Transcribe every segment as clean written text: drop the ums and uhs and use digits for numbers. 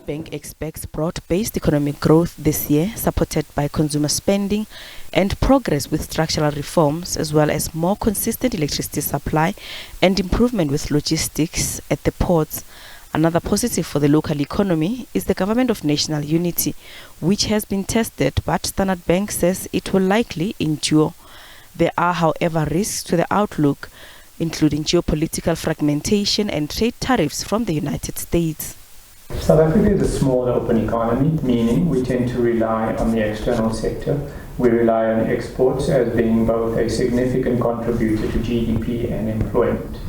Bank expects broad-based economic growth this year, supported by consumer spending and progress with structural reforms, as well as more consistent electricity supply and improvement with logistics at the ports. Another positive for the local economy is the Government of National Unity, which has been tested, but Standard Bank says it will likely endure. There are, however, risks to the outlook, including geopolitical fragmentation and trade tariffs from the United States. South Africa is a small open economy, meaning we tend to rely on the external sector. We rely on exports as being both a significant contributor to GDP and employment.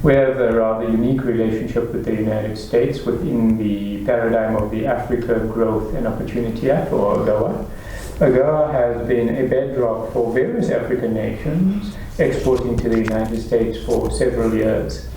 We have a rather unique relationship with the United States within the paradigm of the Africa Growth and Opportunity Act, or AGOA. AGOA has been a bedrock for various African nations exporting to the United States for several years.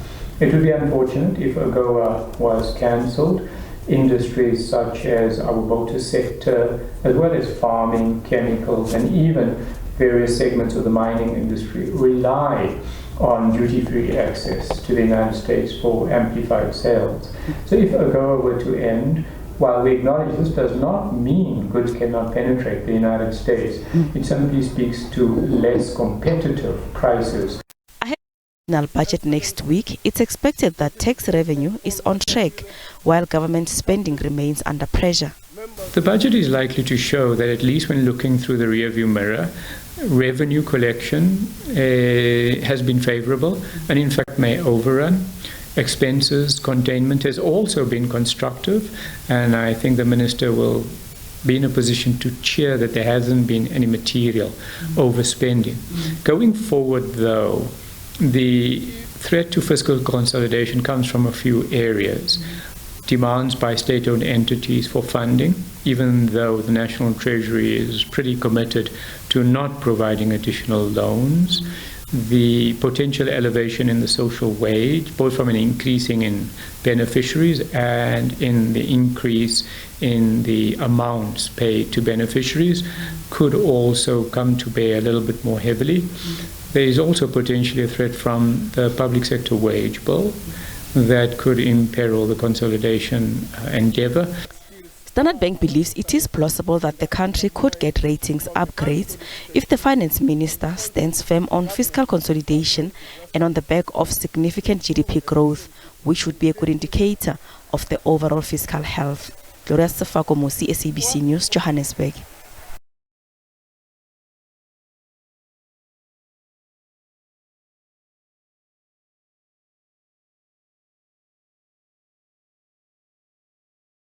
It would be unfortunate if AGOA was cancelled. Industries such as our water sector, as well as farming, chemicals, and even various segments of the mining industry rely on duty-free access to the United States for amplified sales. So if AGOA were to end, while we acknowledge this does not mean goods cannot penetrate the United States, it simply speaks to less competitive prices. Ahead of the national budget next week, it's expected that tax revenue is on track, while government spending remains under pressure. The budget is likely to show that, at least when looking through the rearview mirror, revenue collection has been favorable and in fact may overrun. Expenses containment has also been constructive, and I think the Minister will be in a position to cheer that there hasn't been any material overspending. Going forward, though, the threat to fiscal consolidation comes from a few areas. Demands by state-owned entities for funding, even though the National Treasury is pretty committed to not providing additional loans. The potential elevation in the social wage, both from an increasing in beneficiaries and in the increase in the amounts paid to beneficiaries, could also come to bear a little bit more heavily. There is also potentially a threat from the public sector wage bill that could imperil the consolidation endeavour. Standard Bank believes it is plausible that the country could get ratings upgrades if the finance minister stands firm on fiscal consolidation and on the back of significant GDP growth, which would be a good indicator of the overall fiscal health. Gloria Sefako, SABC News, Johannesburg.